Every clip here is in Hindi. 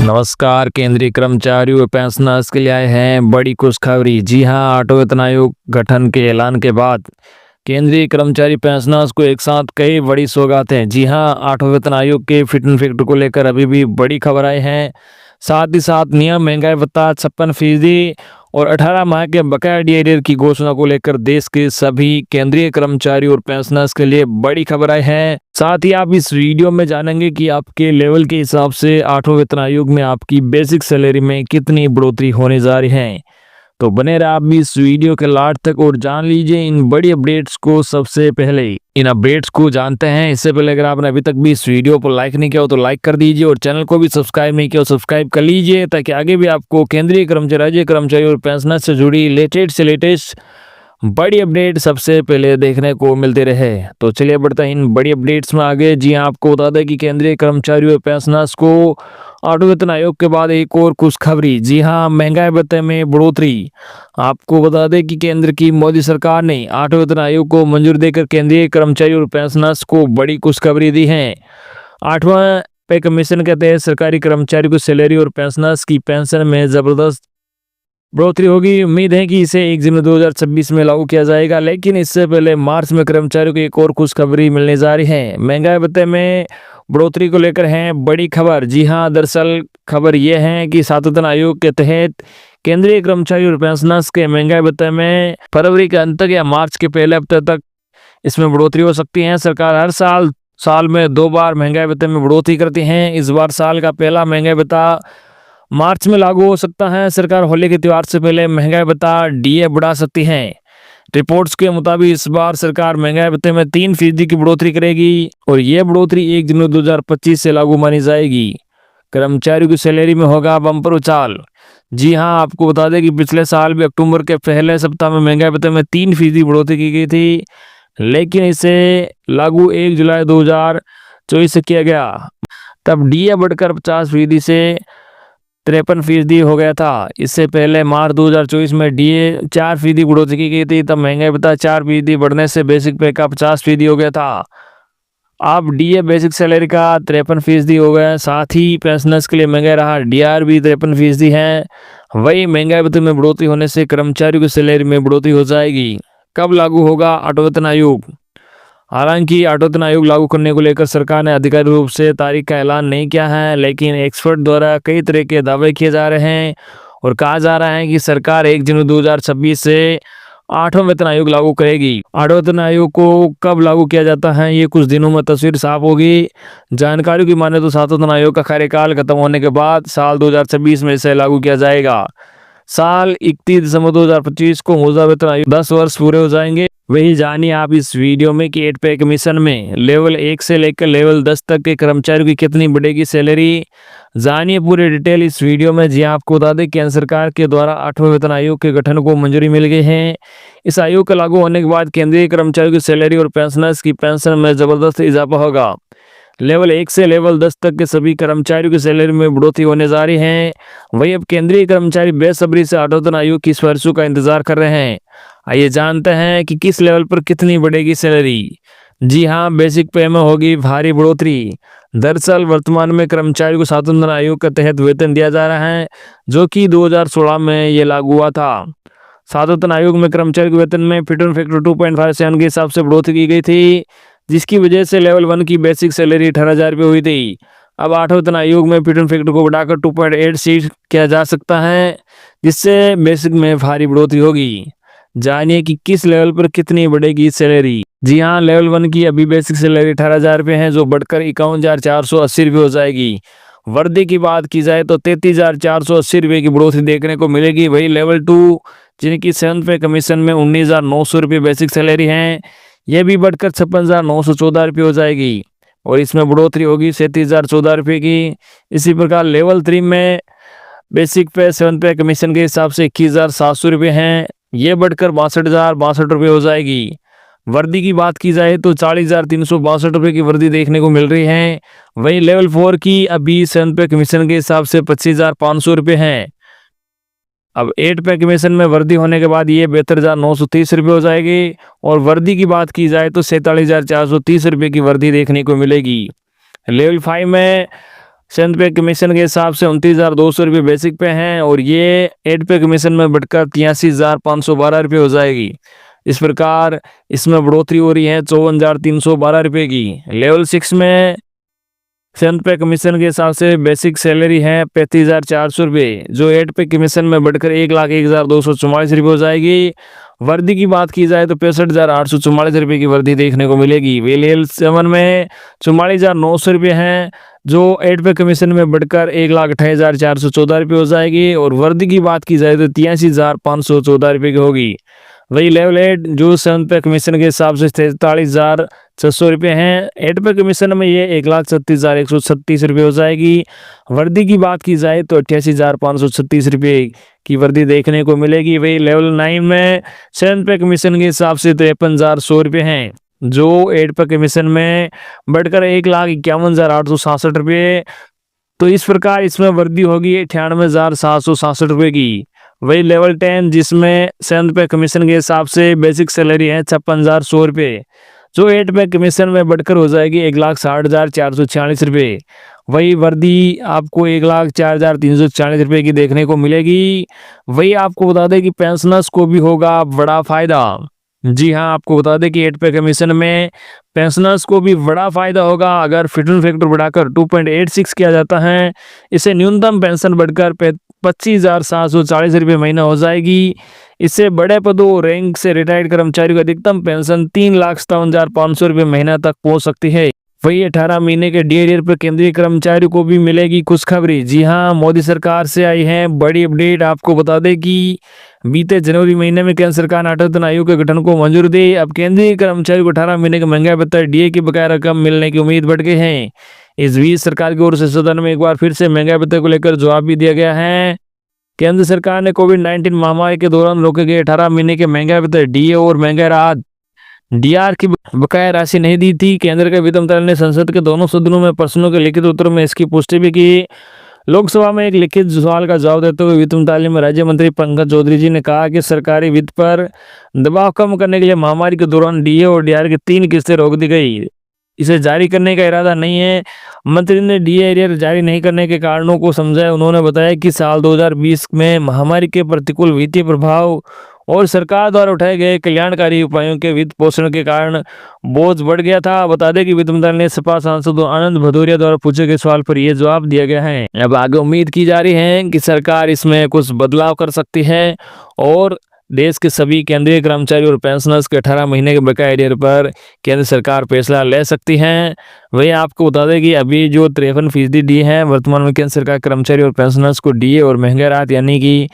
नमस्कार। केंद्रीय कर्मचारियों व पेंशनर्स के लिए आए हैं बड़ी खुशखबरी। जी हां, आठवें वेतन आयोग गठन के ऐलान के बाद केंद्रीय कर्मचारी पेंशनर्स को एक साथ कई बड़ी सौगातें। जी हां, आठवें वेतन आयोग के फिट एंड फैक्ट को लेकर अभी भी बड़ी खबर आई है। साथ ही साथ नियम, महंगाई भत्ता 56% और 18 माह के बकाया डीए की घोषणा को लेकर देश के सभी केंद्रीय कर्मचारी और पेंशनर्स के लिए बड़ी खबर आई है। साथ ही आप इस वीडियो में जानेंगे कि आपके लेवल के हिसाब से आठवें वेतन आयोग में आपकी बेसिक सैलरी में कितनी बढ़ोतरी होने जा रही है। तो बने रहे आप भी इस वीडियो के लास्ट तक और जान लीजिए इन बड़ी अपडेट्स को सबसे पहले। इन अपडेट्स को जानते हैं इससे पहले अगर आपने अभी तक भी इस वीडियो को लाइक नहीं किया हो तो लाइक कर दीजिए और चैनल को भी सब्सक्राइब नहीं किया हो सब्सक्राइब कर लीजिए, ताकि आगे भी आपको केंद्रीय कर्मचारी, राज्य कर्मचारी और पेंशनर से जुड़ी लेटेस्ट बड़ी अपडेट सबसे पहले देखने को मिलते रहे। तो चलिए बढ़ते हैं इन बड़ी अपडेट्स में आगे। जी हाँ, आपको बता दें कि केंद्रीय कर्मचारी और पेंशनर्स को आठवें वेतन आयोग के बाद एक और खुशखबरी। जी हाँ, महंगाई भत्ते में बढ़ोतरी। आपको बता दें कि केंद्र की मोदी सरकार ने आठवें वेतन आयोग को मंजूरी देकर केंद्रीय कर्मचारी और पेंशनर्स को बड़ी खुशखबरी दी है। आठवां पे कमीशन के तहत सरकारी कर्मचारी को सैलरी और पेंशनर्स की पेंशन में जबरदस्त बढ़ोतरी होगी। उम्मीद है कि इसे 1 जनवरी 2026 में लागू किया जाएगा, लेकिन इससे पहले मार्च में कर्मचारियों को एक और खुशखबरी मिलने जा रही है। महंगाई भत्ते में बढ़ोतरी को लेकर है बड़ी खबर। जी हां, दरअसल खबर यह है कि सातवें वेतन आयोग के तहत केंद्रीय कर्मचारी और पेंशनर्स के महंगाई भत्ते में फरवरी के अंत तक या मार्च के पहले हफ्ते तक इसमें बढ़ोतरी हो सकती है। सरकार हर साल में 2 बार महंगाई भत्ते में बढ़ोतरी करती है। इस बार साल का पहला महंगाई भत्ता मार्च में लागू हो सकता है। सरकार होली के त्योहार से पहले महंगाई भत्ता डीए बढ़ा सकती है। रिपोर्ट्स के मुताबिक इस बार सरकार महंगाई भत्ते में 3% की बढ़ोतरी करेगी और यह बढ़ोतरी 1 जनवरी 2025 से लागू मानी जाएगी। कर्मचारियों की सैलरी में होगा बम्पर उछाल। जी हां, आपको बता दें कि पिछले साल भी अक्टूबर के पहले सप्ताह में महंगाई भत्ते में 3% बढ़ोतरी की गई थी, लेकिन इसे लागू 1 जुलाई 2024 से किया गया। तब डीए बढ़कर 50% से 53% हो गया था। इससे पहले मार्च 2024 में डीए 4% बढ़ोतरी की गई थी। तब महंगाई भत्ता 4% बढ़ने से बेसिक पे का 50% हो गया था। अब डीए बेसिक सैलरी का 53% हो गया। साथ ही पेंशनर्स के लिए महंगा रहा डीआर भी 53% है। वही महंगाई भत्ते में बढ़ोतरी होने से कर्मचारियों की सैलरी में बढ़ोतरी हो जाएगी। कब लागू होगा आठवां वेतन आयोग? हालांकि आठवां वेतन आयोग लागू करने को लेकर सरकार ने आधिकारिक रूप से तारीख का ऐलान नहीं किया है, लेकिन एक्सपर्ट द्वारा कई तरह के दावे किए जा रहे हैं और कहा जा रहा है कि सरकार 1 जनवरी 2026 से आठवां वेतन आयोग लागू करेगी। आठवां वेतन आयोग को कब लागू किया जाता है, ये कुछ दिनों में तस्वीर साफ होगी। जानकारी की माने तो सातवें वेतन आयोग का कार्यकाल खत्म होने के बाद साल 2026 में इसे लागू किया जाएगा। साल 31 दिसंबर 2025 को मौजूदा वेतन आयोग 10 वर्ष पूरे हो जाएंगे। वही जानिए आप इस वीडियो में कि 8 पे कमीशन में लेवल 1 से लेकर लेवल 10 तक के कर्मचारियों की कितनी बढ़ेगी सैलरी। जानिए पूरी डिटेल इस वीडियो में। जी आपको बता दें केंद्र सरकार के द्वारा आठवें वेतन आयोग के गठन को मंजूरी मिल गई है। इस आयोग का लागू होने के बाद केंद्रीय कर्मचारियों की सैलरी और पेंशनर्स की पेंशन में जबरदस्त इजाफा होगा। लेवल 1 से लेवल 10 तक के सभी कर्मचारियों की सैलरी में बढ़ोतरी होने जा रही है। वही अब केंद्रीय कर्मचारी बेसब्री से आठवें वेतन आयोग की सिफारिशों का इंतजार कर रहे हैं। आइए जानते हैं कि किस लेवल पर कितनी बढ़ेगी सैलरी। जी हां, बेसिक पे में होगी भारी बढ़ोतरी। दरअसल वर्तमान में कर्मचारियों को सातवें वेतन आयोग के तहत वेतन दिया जा रहा है, जो कि 2016 में ये लागू हुआ था। सातवें वेतन आयोग में कर्मचारी के वेतन में फिट एंड फैक्टर 2.57 के हिसाब से बढ़ोतरी की गई थी, जिसकी वजह से लेवल 1 की बेसिक सैलरी 18,000 रुपये हुई थी। अब आठवें वेतन आयोग में फिट एंड फैक्टर को बढ़ाकर 2.86 किया जा सकता है, जिससे बेसिक में भारी बढ़ोतरी होगी। जानिए कि किस लेवल पर कितनी बढ़ेगी सैलरी। जी हाँ, लेवल 1 की अभी बेसिक सैलरी 18,000 रुपये है, जो बढ़कर 51,480 रुपये हो जाएगी। वर्दी की बात की जाए तो 33,480 रुपये की बढ़ोतरी देखने को मिलेगी। वही लेवल 2 जिनकी 7 पे कमीशन में 19,900 रुपये बेसिक सैलरी है, यह भी बढ़कर 56,914 रुपये हो जाएगी और इसमें बढ़ोतरी होगी 37,014 रुपये की। इसी प्रकार लेवल 3 में बेसिक पे 7 पे कमीशन के हिसाब से 21,700 रुपये हैं, ये बढ़कर 62,062 रुपये हो जाएगी। वर्दी की बात की जाए तो 40,362 रुपये की वर्दी देखने को मिल रही है। वही लेवल 4 की अभी 7 पे कमीशन के हिसाब से 25,500 रुपये हैं। अब 8 पे कमीशन में वर्दी होने के बाद ये 72,930 रुपये हो जाएगी और वर्दी की बात की जाए तो 47,430 रुपये की वर्दी देखने को मिलेगी। लेवल 5 में 7 पे कमीशन के हिसाब से 29,200 रुपये बेसिक पे हैं और ये 8 पे कमीशन में बढ़कर 83,512 रुपये हो जाएगी। इस प्रकार इसमें बढ़ोतरी हो रही है 54,312 रुपये की। लेवल 6 में 7 पे कमीशन के हिसाब से बेसिक सैलरी है 35,400 रुपये, जो 8 पे कमीशन में बढ़कर 1,01,244 रुपये हो जाएगी। वर्दी की बात की जाए तो 65,844 रुपये की वर्दी देखने को मिलेगी। वे लेवल 7 में 44,900 रुपये हैं, जो 8 पे कमीशन में बढ़कर 1,28,414 रुपये हो जाएगी। और वर्दी की बात की जाए तो 83,514 रुपये की होगी। वही लेवल 8 जो 7 पे कमीशन के हिसाब से 43,600 रुपये हैं, 8 पे कमीशन में ये 1,36,136 रुपये हो जाएगी। वर्दी की बात की जाए तो 88,536 रुपये की वर्दी देखने को मिलेगी। वही लेवल 9 में 7 पे कमीशन के हिसाब से 53,100 रुपये हैं, जो 8 पे कमीशन में बढ़कर 1,51,866 रुपये। तो इस प्रकार इसमें वर्दी होगी 98,767 रुपये की। वही लेवल 10 जिसमें 7 पे कमीशन के हिसाब से बेसिक सैलरी है 56,100 रुपये, जो 8 पे कमीशन में बढ़कर हो जाएगी 1,60,446 रुपये। वही वर्दी आपको 1,04,340 रुपये की देखने को मिलेगी। वही आपको बता दें कि पेंशनर्स को भी होगा बड़ा फायदा। जी हाँ, आपको बता दें कि 8 पे कमीशन में पेंशनर्स को भी बड़ा फायदा होगा। अगर फिटनेस फैक्टर बढ़ाकर 2.86 किया जाता है, इससे न्यूनतम पेंशन बढ़कर 25,740 रुपये महीना हो जाएगी। इससे बड़े पदों और रैंक से रिटायर्ड कर्मचारियों की अधिकतम पेंशन 3,57,500 रुपये महीना तक पहुंच सकती है। वही 18 महीने के DAR पर केंद्रीय कर्मचारियों को भी मिलेगी खुशखबरी। जी हाँ, मोदी सरकार से आई है बड़ी अपडेट। आपको बता दें कि बीते जनवरी महीने में केंद्र सरकार ने अटल आयोग के गठन को मंजूरी दी। अब केंद्रीय कर्मचारियों को 18 महीने के महंगाई भत्ता DA की बकाया रकम मिलने की उम्मीद बढ़ गई है। इस बीच सरकार की ओर से सदन में एक बार फिर से महंगाई भत्ते को लेकर जवाब भी दिया गया है। केंद्र सरकार ने कोविड-19 महामारी के दौरान रोके गए 18 महीने के महंगाई भत्ते DA और महंगाई राहत DR की बकाया राशि नहीं दी थी। केंद्र के वित्त मंत्रालय ने संसद के दोनों सदनों में प्रश्नों के लिखित उत्तर में इसकी पुष्टि भी की। लोकसभा में एक लिखित सवाल का जवाब देते हुए वित्त मंत्रालय में राज्य मंत्री पंकज चौधरी जी ने कहा कि सरकारी वित्त पर दबाव कम करने के लिए महामारी के दौरान DA और DR की 3 किस्तें रोक दी गई। इसे जारी करने का इरादा नहीं है। मंत्री ने DA जारी नहीं करने के कारणों को समझाया। उन्होंने बताया कि साल 2020 में महामारी के प्रतिकूल वित्तीय प्रभाव और सरकार द्वारा उठाए गए कल्याणकारी उपायों के वित्त पोषण के कारण बोझ बढ़ गया था। बता दें कि वित्त मंत्रालय ने सपा सांसद आनंद भदौरिया द्वारा पूछे गए सवाल पर यह जवाब दिया गया है। अब आगे उम्मीद की जा रही है कि सरकार इसमें कुछ बदलाव कर सकती है और देश के सभी केंद्रीय कर्मचारी और पेंशनर्स के 18 महीने के बकाया DAR पर केंद्र सरकार फैसला ले सकती है। वही आपको बता दें कि अभी जो 53% डी है वर्तमान में केंद्र सरकार कर्मचारी और पेंशनर्स को DA और महंगाई राहत यानी कि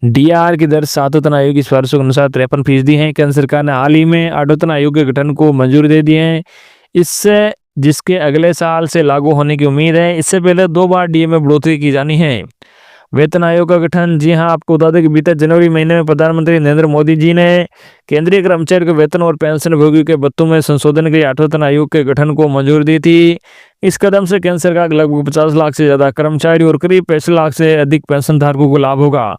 DR की दर आयोजन आयोग की सिफारिशों के अनुसार 53% है। केंद्र सरकार ने हाल ही में आयोजन आयोग के गठन को मंजूरी दे दी है, इससे जिसके अगले साल से लागू होने की उम्मीद है। इससे पहले 2 बार DA में बढ़ोतरी की जानी है। वेतन आयोग का गठन, जी हां, आपको बता दें कि बीते जनवरी महीने में प्रधानमंत्री नरेंद्र मोदी जी ने केंद्रीय कर्मचारियों के वेतन और पेंशन भोगियों के भत्तों में संशोधन के लिए 8वें वेतन आयोग के गठन को मंजूरी दी थी। इस कदम से केंद्र सरकार के लगभग 50 लाख से ज्यादा कर्मचारी और करीब 65 लाख से अधिक पेंशन धारकों को लाभ होगा।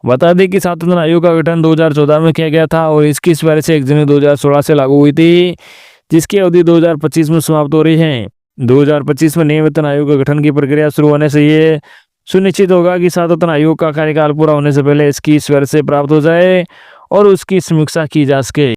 बता दें कि 7वें वेतन आयोग का गठन 2014 में किया गया था और इसकी सिफारिश 1 जनवरी 2016 से लागू हुई थी, जिसकी अवधि 2025 में समाप्त हो रही है। 2025 में नए वेतन आयोग के गठन की प्रक्रिया शुरू होने से ये सुनिश्चित होगा कि 7वें वेतन आयोग का कार्यकाल पूरा होने से पहले इसकी सिफारिशें प्राप्त हो जाए और उसकी समीक्षा की जा सके।